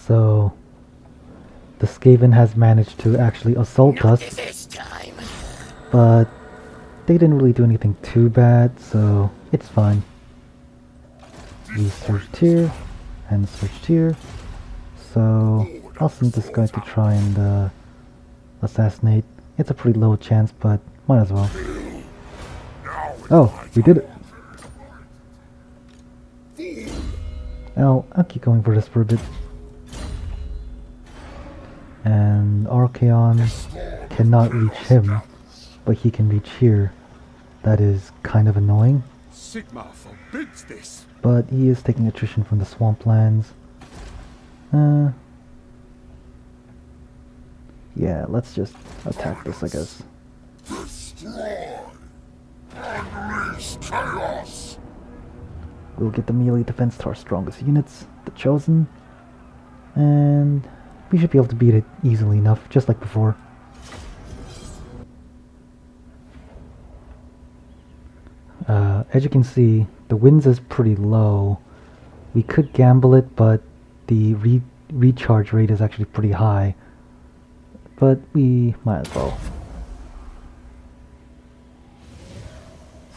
So the Skaven has managed to actually assault Not us, this time. but they didn't really do anything too bad, so it's fine. We searched here, and searched here, so I'll send this guy to try and assassinate. It's a pretty low chance, but might as well. Oh, we did it! I'll keep going for this for a bit. And Archaon cannot reach him, but he can reach here. That is kind of annoying. Sigma forbids this. But he is taking attrition from the swamplands. Yeah, let's just attack this, I guess. Destroy! Unleash chaos! We'll get the melee defense to our strongest units, the Chosen. And we should be able to beat it easily enough, just like before. As you can see, the winds is pretty low. We could gamble it, but the recharge rate is actually pretty high. But we might as well.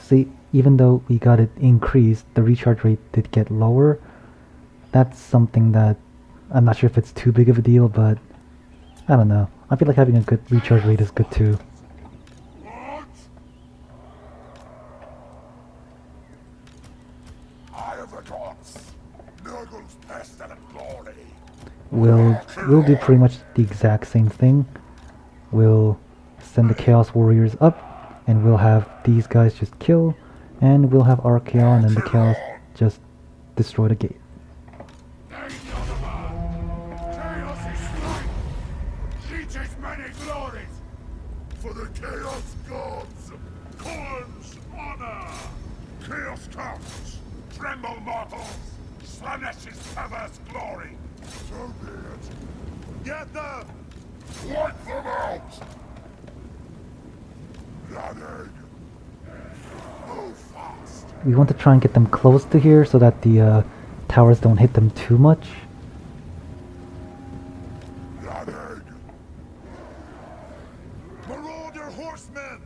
See, even though we got it increased, the recharge rate did get lower. That's something that I'm not sure if it's too big of a deal, but I don't know. I feel like having a good recharge rate is good too. We'll do pretty much the exact same thing. We'll send the Chaos Warriors up, and we'll have these guys just kill, and we'll have Archaon and the Chaos just destroy the gate. For the Chaos Gods! Khorne's honor! Chaos comes! Tremble, mortals! Slanesh's perverse glory! So be it! Get them! Wipe them out! Bloodegg! Move fast! We want to try and get them close to here so that the towers don't hit them too much. Bloodegg! Marauder horsemen!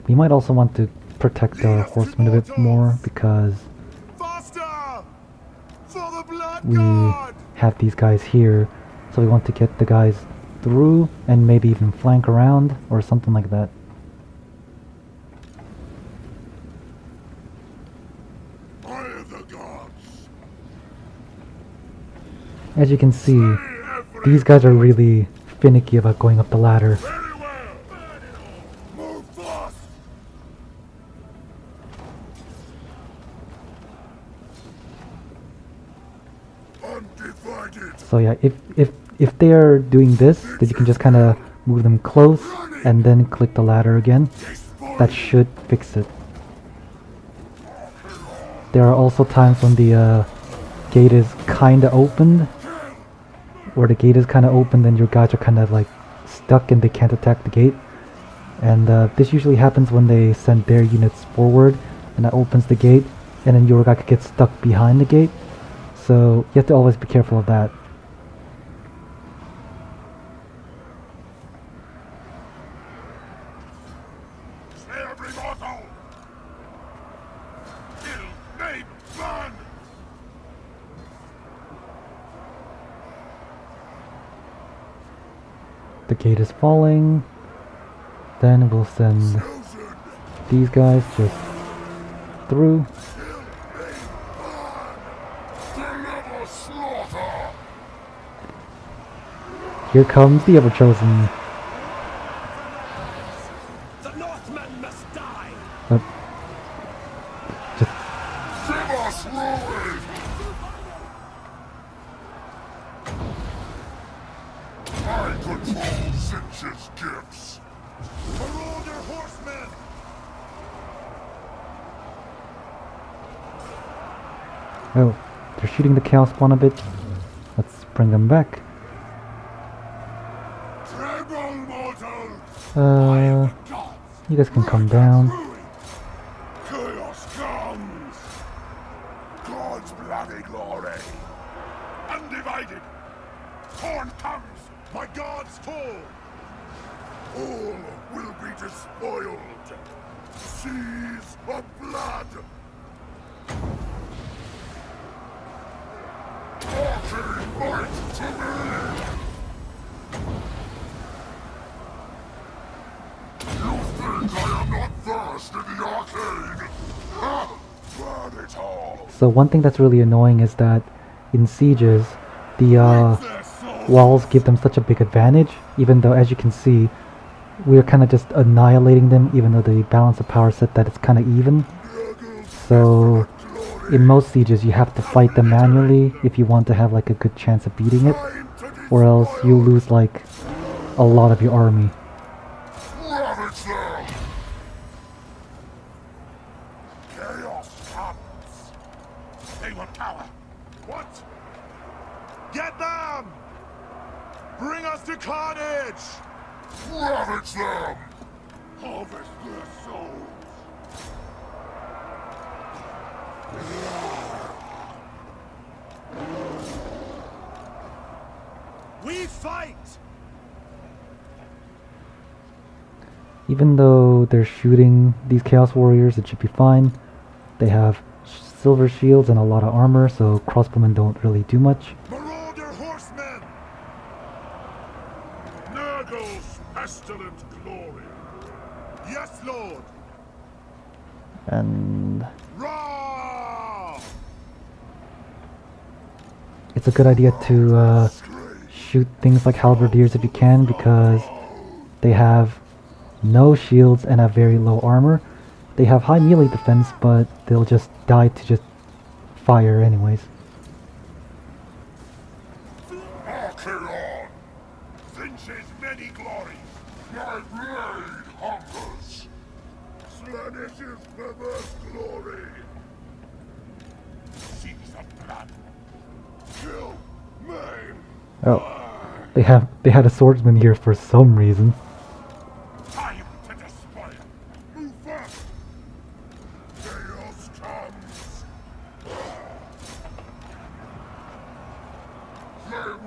We might also want to protect the horsemen a bit more because Faster! For the Blood we God! have these guys here, so we want to get the guys through and maybe even flank around or something like that. Fire the gods! As you can see, these guys are really finicky about going up the ladder. Very well! Move fast! Undivided! So yeah, if they are doing this, then you can just kind of move them close and then click the ladder again. That should fix it. There are also times when the gate is kind of opened, where the gate is kind of open, then your guys are kind of like stuck and they can't attack the gate. And this usually happens when they send their units forward, and that opens the gate, and then your guy could get stuck behind the gate. So you have to always be careful of that. Slay every mortal! Kill, maim, burn! The gate is falling. Then we'll send Chosen! these guys just through. Deliver slaughter! Here comes the Ever-Chosen. The Northmen must die. Just Give us ruin! I control Sinch's gifts! Marauder horsemen! oh, they're shooting the Chaos Spawn a bit. Let's bring them back. Tremble, mortals! You guys can come down. Chaos comes! God's bloody glory! Undivided! Horn comes! My gods fall! All will be despoiled! Seas of blood! Archaon might to me! You think I am not versed in the arcane? Ha! Burn it all! So one thing that's really annoying is that in sieges, the walls give them such a big advantage, even though, as you can see, we're kind of just annihilating them, even though the balance of power set that it's kind of even. So in most sieges you have to fight them manually if you want to have like a good chance of beating it, or else you lose like a lot of your army. Ravage them! Chaos comes! They will cower! What? Get them! Bring us to carnage! Ravage them! Harvest their souls! We fight! Even though they're shooting these Chaos Warriors, it should be fine. They have silver shields and a lot of armor, so crossbowmen don't really do much. Marauder horsemen! Nurgle's pestilent glory! Yes, Lord! And Raw! it's a good idea to shoot things like halberdiers if you can, because they have no shields and have very low armor. They have high melee defense, but they'll just die to just fire anyways. Archaon! Finches many glories! My blade hungers! Slanishes perverse glory! Seas of blood! Kill! Maim! Oh, they had a swordsman here for some reason. Time to despoil! Move fast! Chaos comes! They will all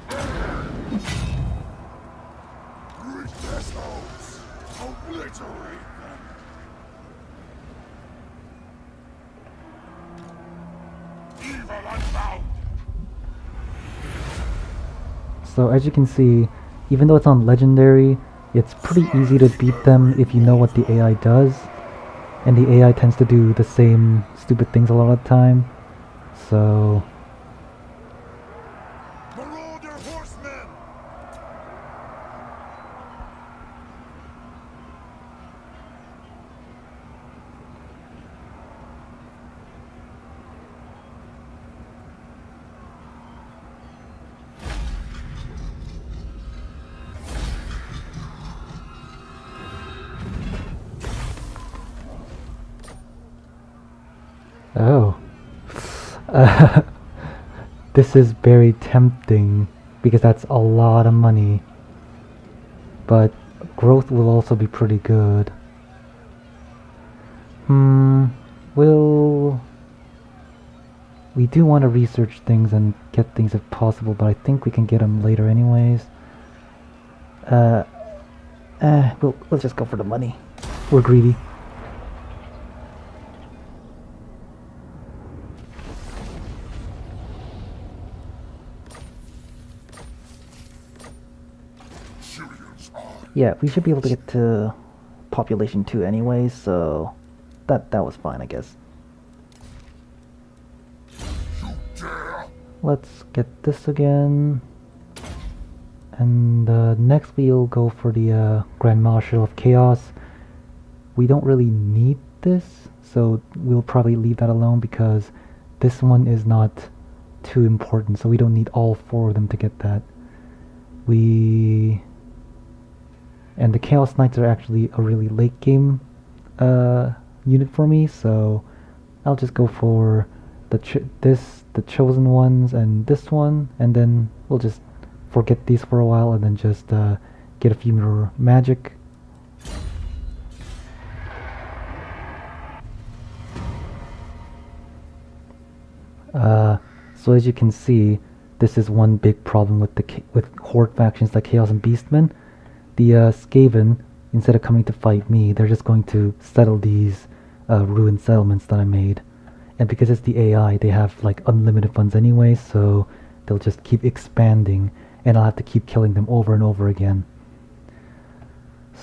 perish! Rid their souls! Obliterate them! Evil unbound! So as you can see, even though it's on legendary, it's pretty easy to beat them if you know what the AI does. And the AI tends to do the same stupid things a lot of the time. So Marauder horsemen! oh. This is very tempting because that's a lot of money. But growth will also be pretty good. We do want to research things and get things if possible, but I think we can get them later anyways. We'll just go for the money. We're greedy. Yeah, we should be able to get to population 2 anyways, so that was fine, I guess. Let's get this again. And next we'll go for the Grand Marshal of Chaos. We don't really need this, so we'll probably leave that alone because this one is not too important, so we don't need all 4 of them to get that. And the Chaos Knights are actually a really late game unit for me, so I'll just go for the chosen ones and this one, and then we'll just forget these for a while and then just get a few more magic. So as you can see, this is one big problem with with Horde factions like Chaos and Beastmen. The Skaven, instead of coming to fight me, they're just going to settle these ruined settlements that I made. And because it's the AI, they have like unlimited funds anyway, so they'll just keep expanding, and I'll have to keep killing them over and over again.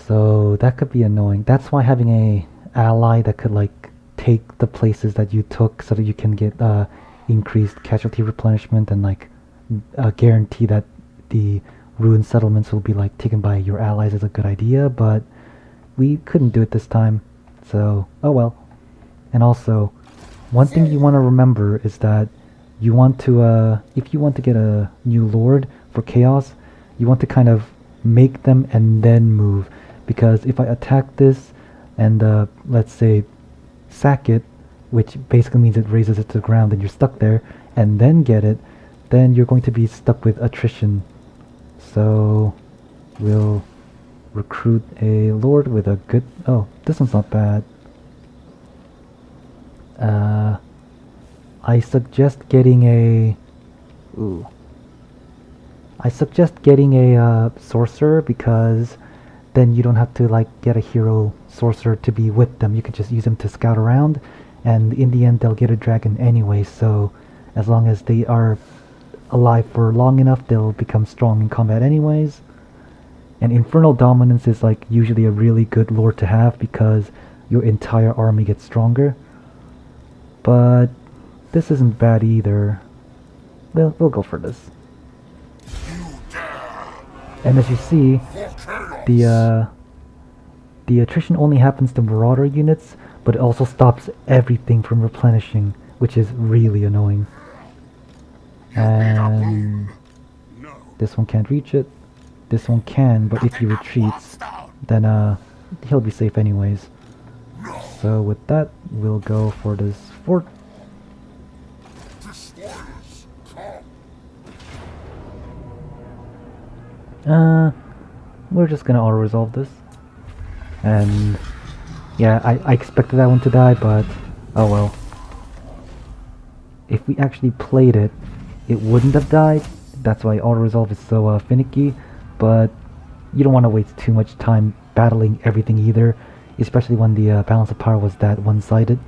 So that could be annoying. That's why having a ally that could like take the places that you took so that you can get increased casualty replenishment and like guarantee that the ruined settlements will be like taken by your allies is a good idea, but we couldn't do it this time, so oh well. And also, one thing you want to remember is that you want to if you want to get a new lord for chaos, you want to kind of make them and then move, because if I attack this and let's say sack it, which basically means it raises it to the ground and you're stuck there, and then get it, then you're going to be stuck with attrition. So we'll recruit a lord with a good... oh, this one's not bad. I suggest getting a... ooh. I suggest getting a sorcerer, because then you don't have to like get a hero sorcerer to be with them. You can just use them to scout around, and in the end they'll get a dragon anyway, so as long as they are alive for long enough, they'll become strong in combat anyways. And Infernal Dominance is like usually a really good lord to have, because your entire army gets stronger. But this isn't bad either. We'll go for this. And as you see, the attrition only happens to Marauder units, but it also stops everything from replenishing, which is really annoying. And this one can't reach it. This one can, but if he retreats, then he'll be safe anyways. So with that, we'll go for this fort. We're just gonna auto-resolve this. And yeah, I expected that one to die, but oh well. If we actually played it, it wouldn't have died. That's why auto-resolve is so finicky, but you don't want to waste too much time battling everything either, especially when the balance of power was that one-sided.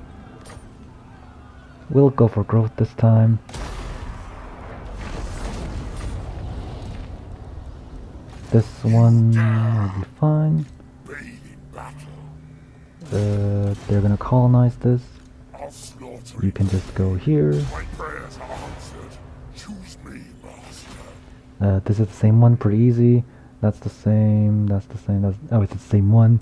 We'll go for growth this time. This one will be fine. They're gonna colonize this. You can just go here. This is the same one, pretty easy. That's the same, that's the same, that's... oh, it's the same one.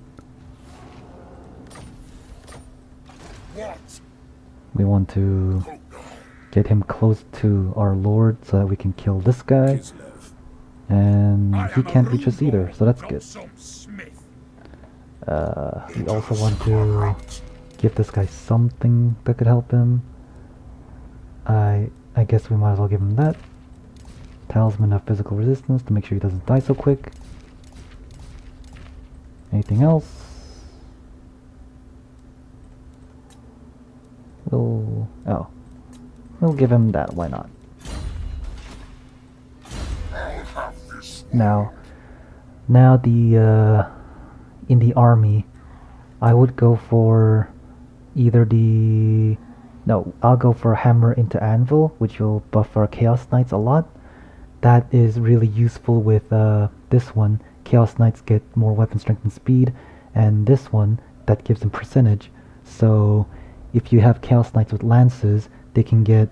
We want to get him close to our lord so that we can kill this guy. And he can't reach us either, so that's good. We also want to give this guy something that could help him. I guess we might as well give him that. Talisman of physical resistance to make sure he doesn't die so quick. Anything else? We'll give him that, why not? Now the in the army, I would go for either the... no, I'll go for Hammer into Anvil, which will buff our Chaos Knights a lot. That is really useful with this one. Chaos Knights get more weapon strength and speed, and this one, that gives them percentage. So if you have Chaos Knights with lances, they can get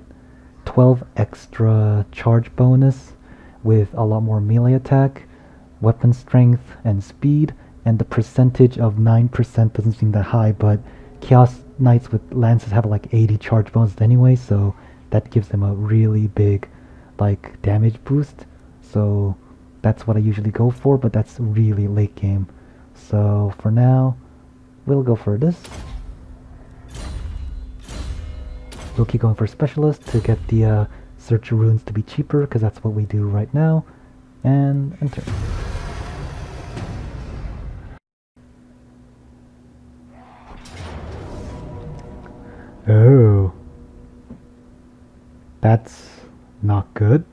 12 extra charge bonus with a lot more melee attack, weapon strength, and speed, and the percentage of 9% doesn't seem that high, but Chaos Knights with lances have like 80 charge bonus anyway, so that gives them a really big like damage boost. So that's what I usually go for, but that's really late game. So for now, we'll go for this. we'll keep going for specialist to get the search runes to be cheaper, because that's what we do right now. And enter. Oh. That's not good.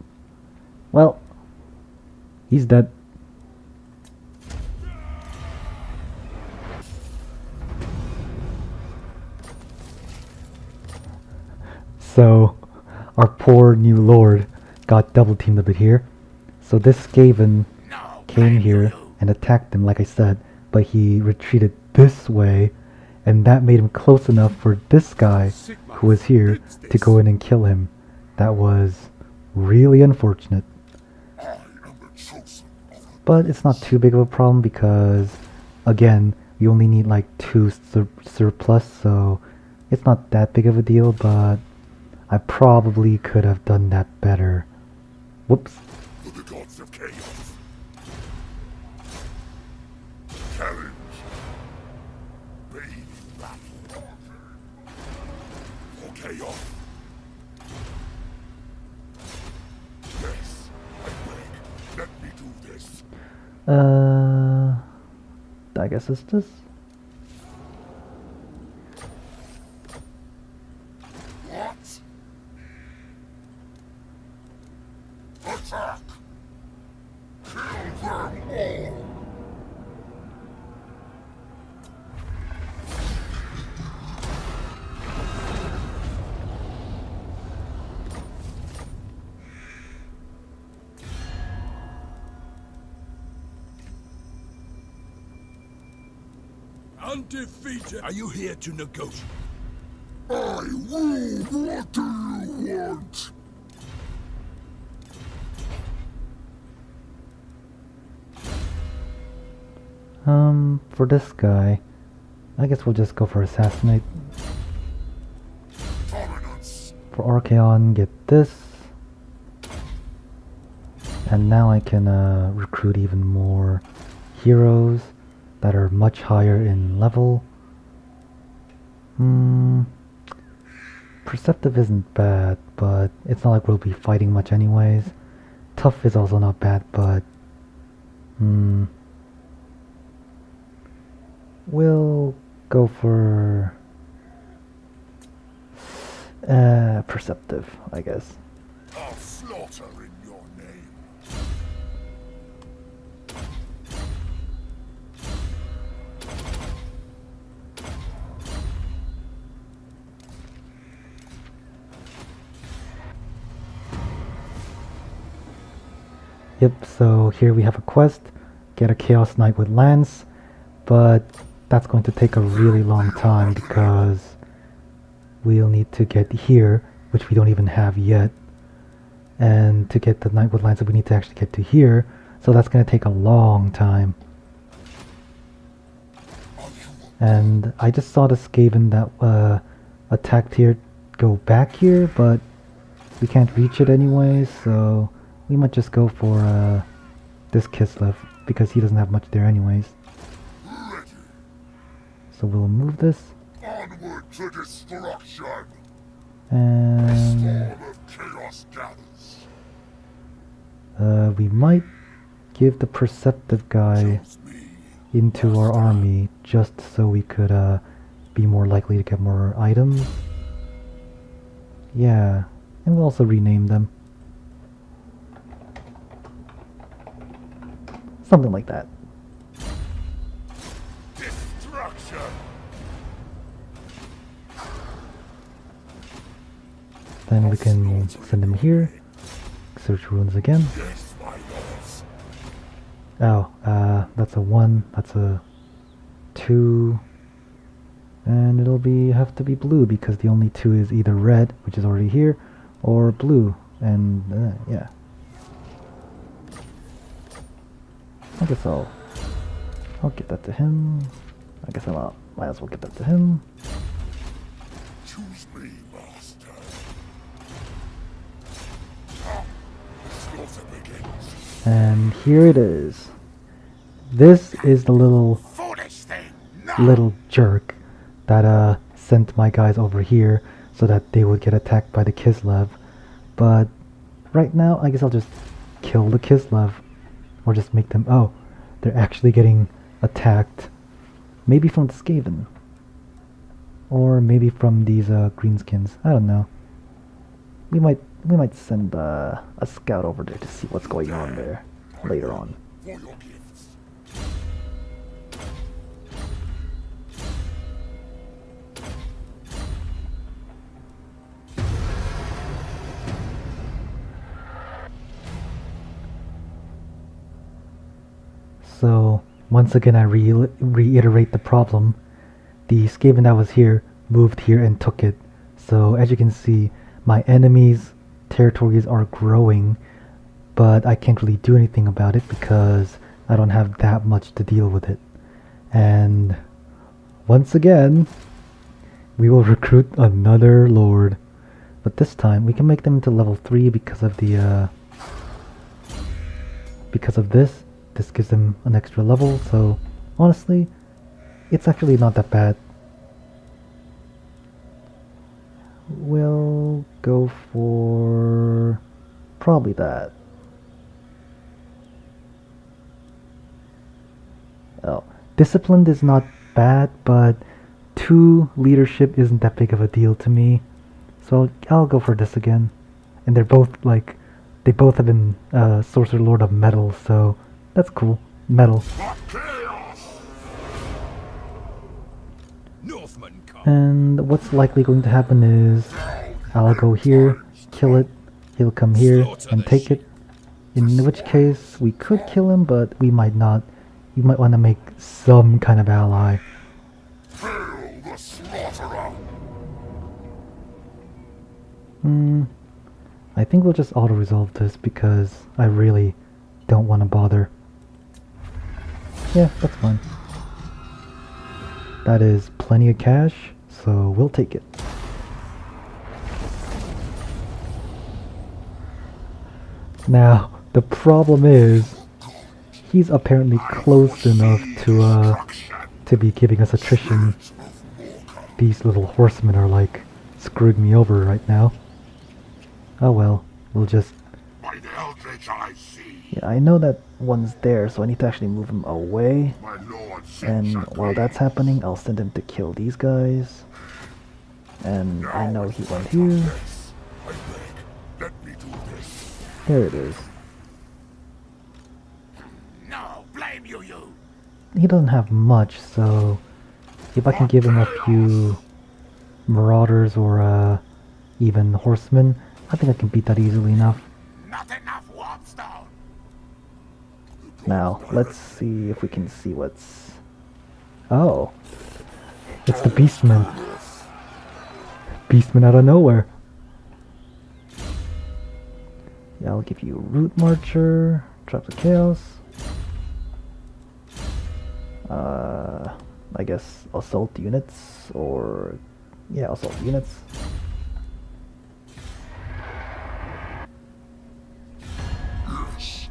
Well, he's dead. So, our poor new lord got double teamed a bit here. So this Skaven came here and attacked him, like I said, but he retreated this way, and that made him close enough for this guy who was here to go in and kill him. That was really unfortunate. But it's not too big of a problem because, again, we only need like 2 surplus, so it's not that big of a deal, but I probably could have done that better. Whoops. For the gods of chaos. Challenge. Baby battle. For chaos. Yes, I beg. Let me do this. I guess it's this. What? Attack! Kill them all! Undefeated. Are you here to negotiate? I rule! What do you want? For this guy, I guess we'll just go for assassinate. Dominance! For Archaon, get this. And now I can recruit even more heroes that are much higher in level. Perceptive isn't bad, but it's not like we'll be fighting much anyways. Tough is also not bad, but we'll go for perceptive, I guess. I'll slaughter in your name. Yep, so here we have a quest, get a Chaos Knight with Lance, but that's going to take a really long time because we'll need to get here, which we don't even have yet, and to get the Knight with Lance we need to actually get to here, so that's going to take a long time. And I just saw the Skaven that attacked here go back here, but we can't reach it anyways, so we might just go for this Kislev, because he doesn't have much there anyways. So we'll move this. Onward to destruction! And Storm of chaos gathers. we might give the Perceptive guy into our army, just so we could be more likely to get more items. Yeah, and we'll also rename them. Something like that. Destruction! Then we can send him here. Search runes again. Yes, my lords. Oh, that's a 1, that's a 2. And it'll have to be blue, because the only 2 is either red, which is already here, or blue. And, yeah. I guess I'll get that to him. I guess I might as well get that to him. Choose me, master. Slaughter begins. And here it is. This is the Foolish thing! No! little jerk that sent my guys over here so that they would get attacked by the Kislev. But right now, I guess I'll just kill the Kislev. Or just make them... Oh, they're actually getting attacked. Maybe from the Skaven. Or maybe from these greenskins. I don't know. We might send a scout over there to see what's going on there later on. For your gifts. So, once again I reiterate the problem. The Skaven that was here moved here and took it. So, as you can see, my enemies' territories are growing, but I can't really do anything about it because I don't have that much to deal with it. And once again, we will recruit another lord. But this time, we can make them into level 3 because of the because of this. This gives them an extra level, so honestly, it's actually not that bad. We'll go for probably that. Oh, disciplined is not bad, but 2 leadership isn't that big of a deal to me. So I'll go for this again. And they're both like, they both have been Sorcerer Lord of Metal, so that's cool. Metal. Northmen come. And what's likely going to happen is I'll go here, kill it, he'll come here and take it. In which case we could kill him, but we might not. We might want to make some kind of ally. Hail the slaughterer. I think we'll just auto-resolve this because I really don't want to bother. Yeah, that's fine. That is plenty of cash, so we'll take it. Now, the problem is, he's apparently close enough to be giving us attrition. These little horsemen are like screwing me over right now. Oh well, we'll just... By the eldritch I see. Yeah, I know that one's there, so I need to actually move him away. My lord And while that's happening, I'll send him to kill these guys. And I know he went here. I beg, let me do this. There it is. No, blame you. He doesn't have much, so if I can give him a few marauders or even horsemen, I think I can beat that easily enough. Not enough warpstone. Now, let's see if we can see what's... Oh! It's the Beastmen. Beastmen out of nowhere. Yeah, I'll give you Root Marcher, Traps of Chaos. I guess Assault Units, or... Yeah, Assault Units. Yes.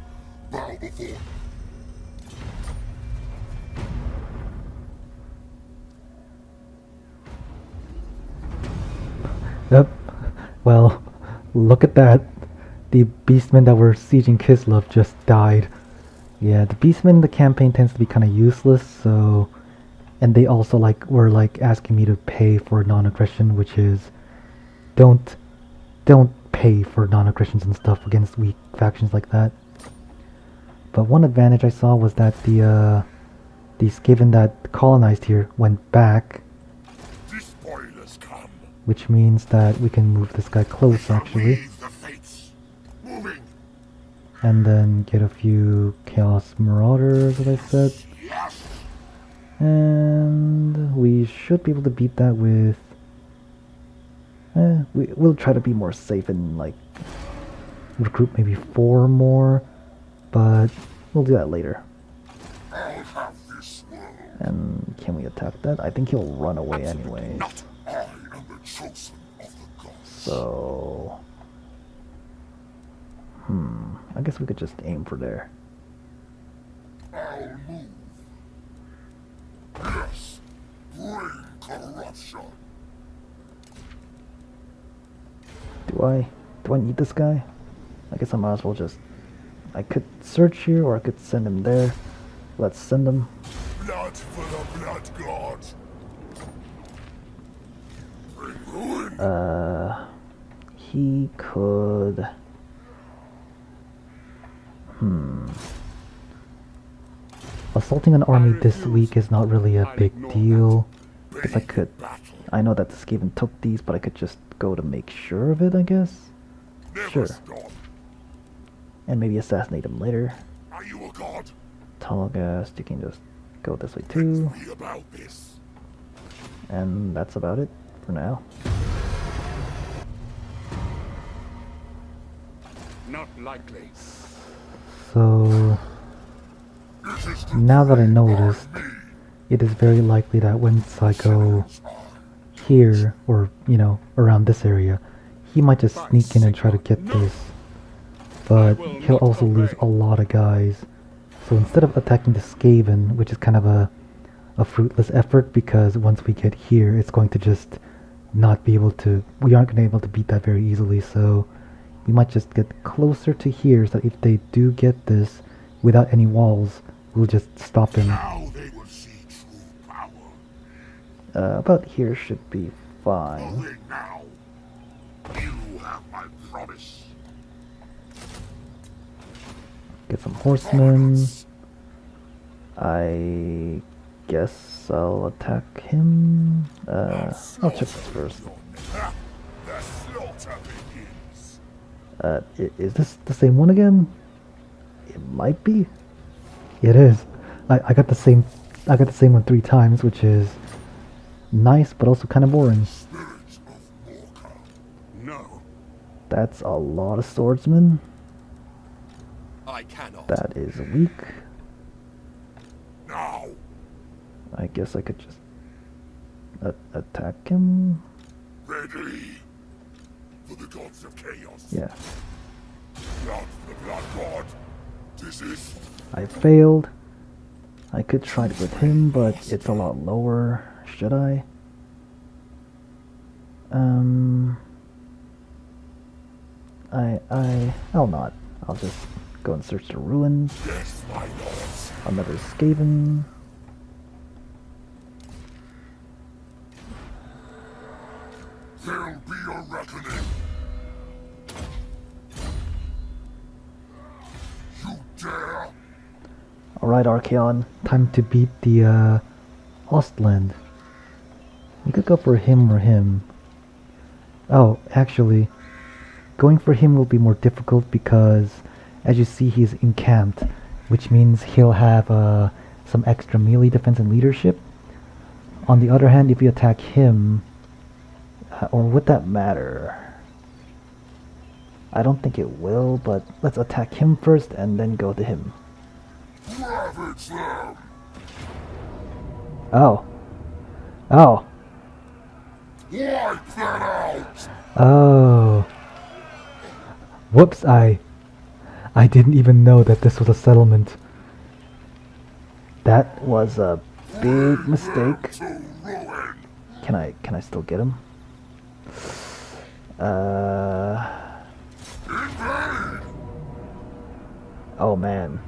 Bow before. Yep. Well, look at that. The beastmen that were sieging Kislev just died. Yeah, the beastmen in the campaign tends to be kind of useless, so... And they also were asking me to pay for non-aggression, which is... Don't pay for non-aggressions and stuff against weak factions like that. But one advantage I saw was that the Skaven that colonized here went back, The spoilers come. which means that we can move this guy close actually, Weave the fates. Moving. and then get a few Chaos Marauders, as I said, Yes. and we should be able to beat that with... we'll try to be more safe and recruit maybe 4 more, but we'll do that later. I'll have this world. And can we attack that? I think he'll run away anyways. Not. I am the chosen of the gods. So... I guess we could just aim for there. I'll move. Yes. Bring corruption. Do I need this guy? I guess I might as well just... I could search here, or I could send him there. Let's send him. Blood for the blood god. Bring ruin. He could... Assaulting an army this week is not really a big deal. Because I could... I know that the Skaven took these, but I could just go to make sure of it, I guess? Never Sure. stop. And maybe assassinate him later. Are you a god? Tunnelgast, you can just go this way Tell too. me about this. And that's about it for now. Not likely. So... It is the now that I noticed, it is very likely that once I go here, or, you know, around this area, he might just sneak in and try to get this. But he'll also lose a lot of guys. So instead of attacking the Skaven, which is kind of a fruitless effort, because once we get here, it's going to just not be able to... we aren't going to be able to beat that very easily, so we might just get closer to here, so that if they do get this without any walls, we'll just stop him. now they will see true power. About here should be fine. Away now. You have my promise. Get some horsemen. I guess I'll attack him. I'll check this first. The slaughter begins. Is this the same one again? It might be. It is. I got the same one 3 times, which is nice, but also kind of boring. Spirits of Morka. No, That's a lot of swordsmen. I cannot. That is weak. Now. I guess I could just attack him. Ready. For the gods of chaos. Yeah. Blood for the blood god. This is I failed. I could try it with him, but it's a lot lower. Should I? I'll not. I'll just go and search the ruins. yes, my lords. Another Skaven. There'll be a reckoning. You dare? Alright, Archaon. Time to beat the Ostland. You could go for him or him. Oh, actually, going for him will be more difficult because, as you see, he's encamped, which means he'll have some extra melee defense and leadership. On the other hand, if you attack him, or would that matter? I don't think it will, but let's attack him first and then go to him. Ravage them. Oh. Oh. Wipe that out. Oh. Whoops, I didn't even know that this was a settlement. That was a big mistake. To ruin. Can I still get him? Oh man.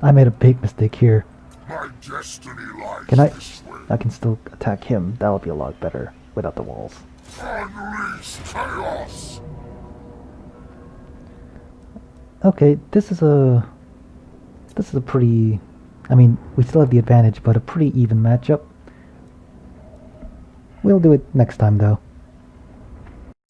I made a big mistake here. My destiny lies Can I this way. I can still attack him. That'll be a lot better without the walls. Unleash chaos. Okay, this is a pretty, I mean, we still have the advantage, but a pretty even matchup. We'll do it next time though.